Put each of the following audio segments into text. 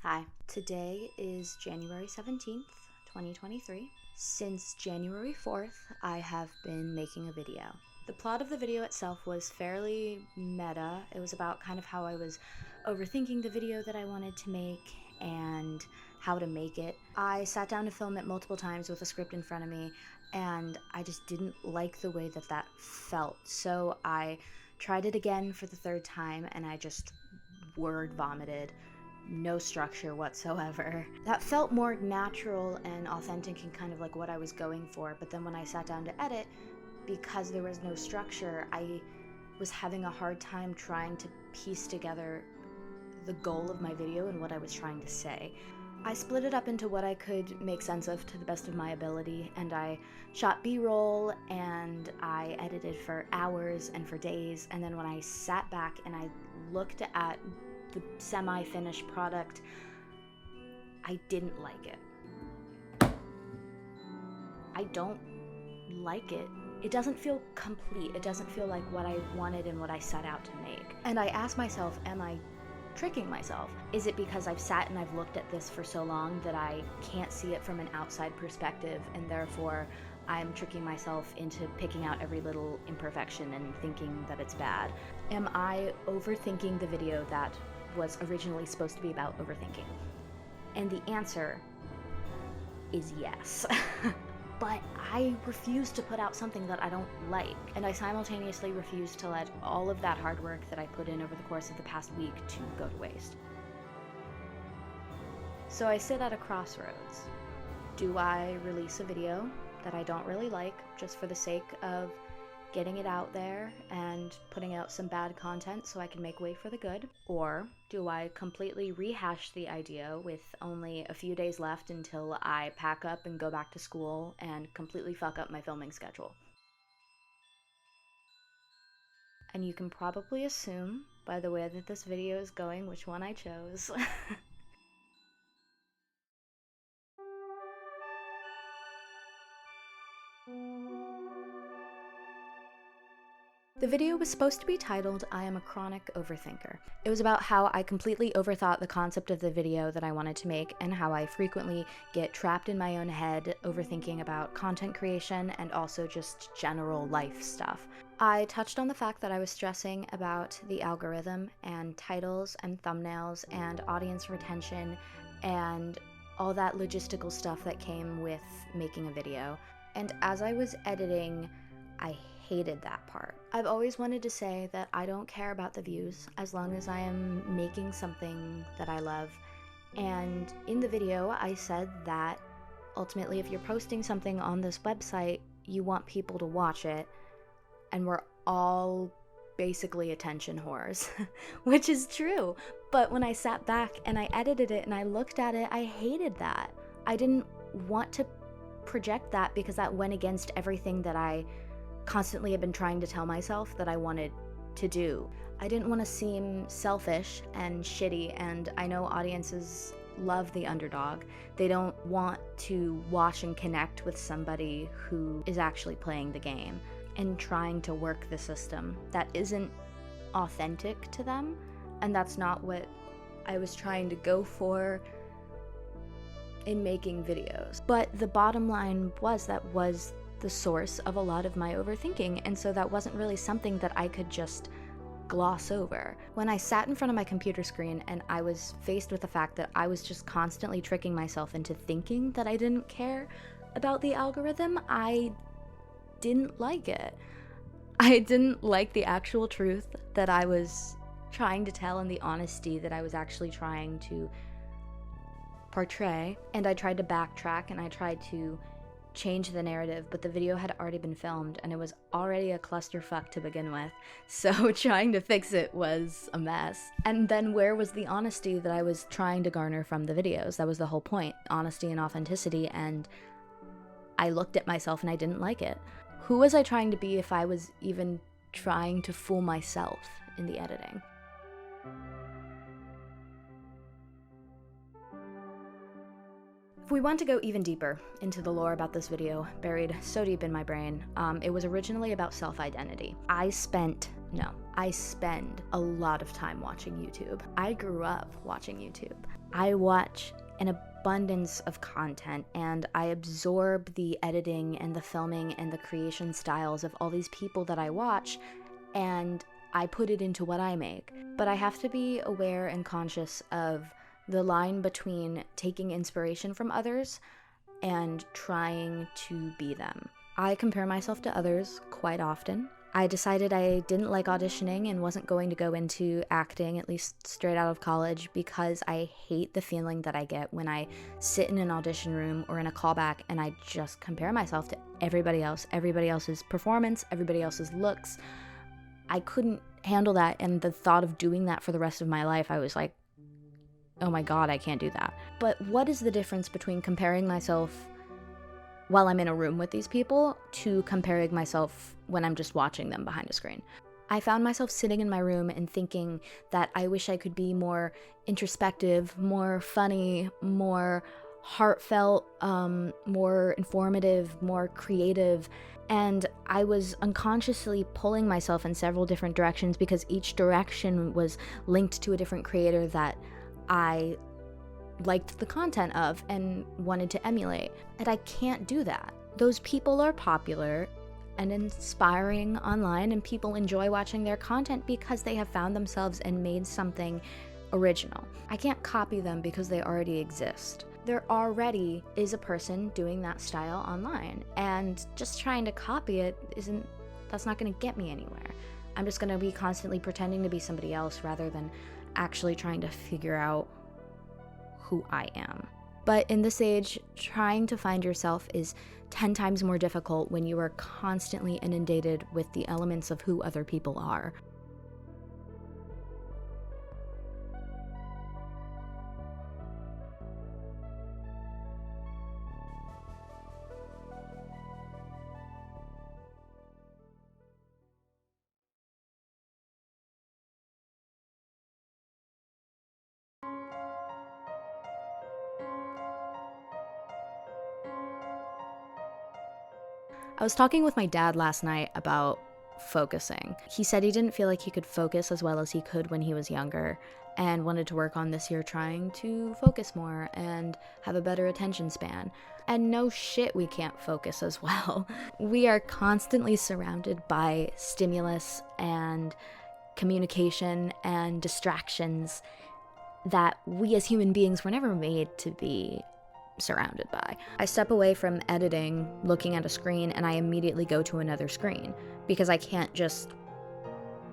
Hi, today is January 17th, 2023. Since January 4th, I have been making a video. The plot of the video itself was fairly meta. It was about kind of how I was overthinking the video that I wanted to make and how to make it. I sat down to film it multiple times with a script in front of me, and I just didn't like the way that felt. So I tried it again for the third time, and I just word vomited. No structure whatsoever. That felt more natural and authentic and kind of like what I was going for, but then when I sat down to edit, because there was no structure, I was having a hard time trying to piece together the goal of my video and what I was trying to say. I split it up into what I could make sense of to the best of my ability, and I shot B-roll and I edited for hours and for days, and then when I sat back and I looked at the semi-finished product, I didn't like it. I don't like it. It doesn't feel complete. It doesn't feel like what I wanted and what I set out to make. And I asked myself, am I tricking myself? Is it because I've sat and I've looked at this for so long that I can't see it from an outside perspective, and therefore I'm tricking myself into picking out every little imperfection and thinking that it's bad? Am I overthinking the video that was originally supposed to be about overthinking? And the answer is yes. But I refuse to put out something that I don't like, and I simultaneously refuse to let all of that hard work that I put in over the course of the past week to go to waste. So I sit at a crossroads. Do I release a video that I don't really like just for the sake of getting it out there and putting out some bad content so I can make way for the good? Or do I completely rehash the idea with only a few days left until I pack up and go back to school and completely fuck up my filming schedule? And you can probably assume by the way that this video is going which one I chose. The video was supposed to be titled, I Am a Chronic Overthinker. It was about how I completely overthought the concept of the video that I wanted to make and how I frequently get trapped in my own head overthinking about content creation and also just general life stuff. I touched on the fact that I was stressing about the algorithm and titles and thumbnails and audience retention and all that logistical stuff that came with making a video. And as I was editing, I hated that part. I've always wanted to say that I don't care about the views as long as I am making something that I love. And in the video, I said that ultimately if you're posting something on this website, you want people to watch it, and we're all basically attention whores, which is true. But when I sat back and I edited it and I looked at it, I hated that. I didn't want to project that because that went against everything that I constantly have been trying to tell myself that I wanted to do. I didn't want to seem selfish and shitty, and I know audiences love the underdog. They don't want to watch and connect with somebody who is actually playing the game and trying to work the system that isn't authentic to them, and that's not what I was trying to go for in making videos. But the bottom line was that was the source of a lot of my overthinking, and so that wasn't really something that I could just gloss over. When I sat in front of my computer screen and I was faced with the fact that I was just constantly tricking myself into thinking that I didn't care about the algorithm, I didn't like it. I didn't like the actual truth that I was trying to tell and the honesty that I was actually trying to portray, and I tried to backtrack and I tried to change the narrative, but the video had already been filmed and it was already a clusterfuck to begin with, so trying to fix it was a mess. And then where was the honesty that I was trying to garner from the videos? That was the whole point, honesty and authenticity, and I looked at myself and I didn't like it. Who was I trying to be if I was even trying to fool myself in the editing? If we want to go even deeper into the lore about this video, buried so deep in my brain, it was originally about self-identity. I spend a lot of time watching YouTube. I grew up watching YouTube. I watch an abundance of content and I absorb the editing and the filming and the creation styles of all these people that I watch, and I put it into what I make. But I have to be aware and conscious of the line between taking inspiration from others and trying to be them. I compare myself to others quite often. I decided I didn't like auditioning and wasn't going to go into acting, at least straight out of college, because I hate the feeling that I get when I sit in an audition room or in a callback and I just compare myself to everybody else's performance, everybody else's looks. I couldn't handle that, and the thought of doing that for the rest of my life, I was like, oh my god, I can't do that. But what is the difference between comparing myself while I'm in a room with these people to comparing myself when I'm just watching them behind a screen? I found myself sitting in my room and thinking that I wish I could be more introspective, more funny, more heartfelt, more informative, more creative. And I was unconsciously pulling myself in several different directions because each direction was linked to a different creator that I liked the content of and wanted to emulate. And I can't do that. Those people are popular and inspiring online, and people enjoy watching their content because they have found themselves and made something original. I can't copy them because they already exist. There already is a person doing that style online, and just trying to copy it that's not going to get me anywhere. I'm just going to be constantly pretending to be somebody else rather than actually trying to figure out who I am. But in this age, trying to find yourself is 10 times more difficult when you are constantly inundated with the elements of who other people are. I was talking with my dad last night about focusing. He said he didn't feel like he could focus as well as he could when he was younger and wanted to work on this year trying to focus more and have a better attention span. And no shit, we can't focus as well. We are constantly surrounded by stimulus and communication and distractions that we as human beings were never made to be surrounded by. I step away from editing, looking at a screen, and I immediately go to another screen because I can't just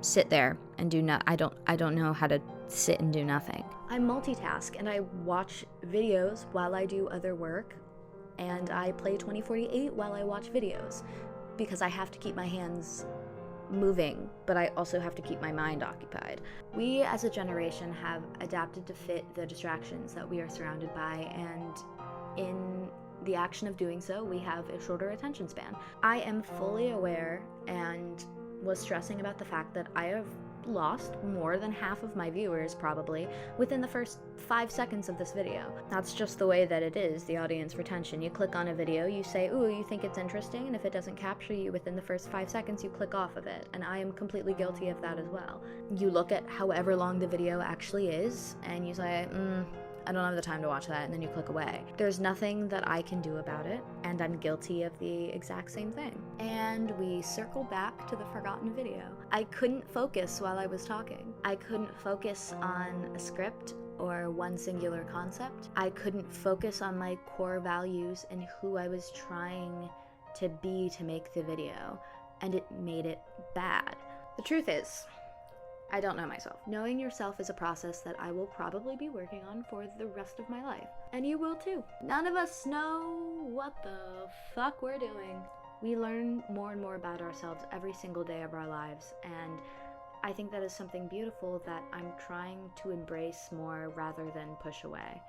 sit there and do I don't know how to sit and do nothing. I multitask and I watch videos while I do other work, and I play 2048 while I watch videos because I have to keep my hands moving, but I also have to keep my mind occupied. We as a generation have adapted to fit the distractions that we are surrounded by, and in the action of doing so, we have a shorter attention span. I am fully aware and was stressing about the fact that I have lost more than half of my viewers probably within the first 5 seconds of this video. That's just the way that it is, the audience retention. You click on a video, you say, ooh, you think it's interesting, and if it doesn't capture you within the first 5 seconds, you click off of it. And I am completely guilty of that as well. You look at however long the video actually is, and you say, I don't have the time to watch that, and then you click away. There's nothing that I can do about it, and I'm guilty of the exact same thing. And we circle back to the forgotten video. I couldn't focus while I was talking. I couldn't focus on a script or one singular concept. I couldn't focus on my core values and who I was trying to be to make the video, and it made it bad. The truth is, I don't know myself. Knowing yourself is a process that I will probably be working on for the rest of my life. And you will too. None of us know what the fuck we're doing. We learn more and more about ourselves every single day of our lives, and I think that is something beautiful that I'm trying to embrace more rather than push away.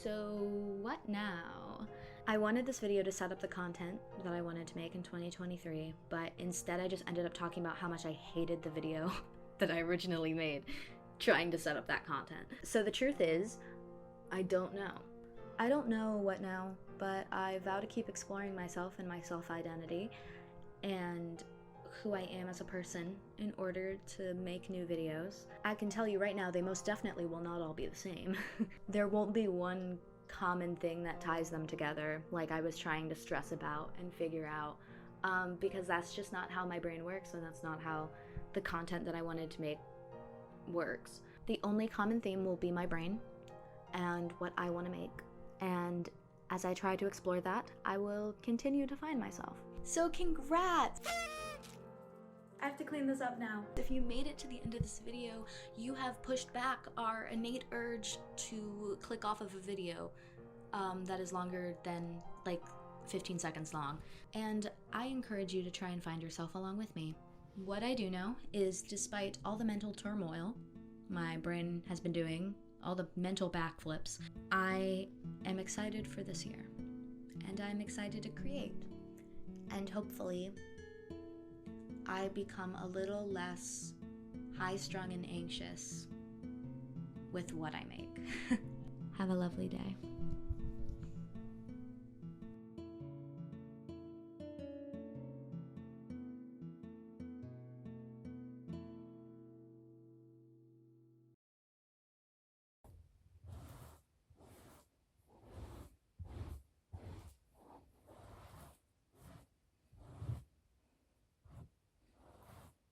So what now? I wanted this video to set up the content that I wanted to make in 2023, but instead I just ended up talking about how much I hated the video that I originally made, trying to set up that content. So the truth is, I don't know. I don't know what now, but I vow to keep exploring myself and my self-identity, and who I am as a person in order to make new videos. I can tell you right now, they most definitely will not all be the same. There won't be one common thing that ties them together like I was trying to stress about and figure out, because that's just not how my brain works, and that's not how the content that I wanted to make works. The only common theme will be my brain and what I want to make, and as I try to explore that, I will continue to find myself. So congrats! I have to clean this up now. If you made it to the end of this video, you have pushed back our innate urge to click off of a video that is longer than like 15 seconds long. And I encourage you to try and find yourself along with me. What I do know is, despite all the mental turmoil my brain has been doing, all the mental backflips, I am excited for this year. And I'm excited to create. And hopefully, I become a little less high-strung and anxious with what I make. Have a lovely day.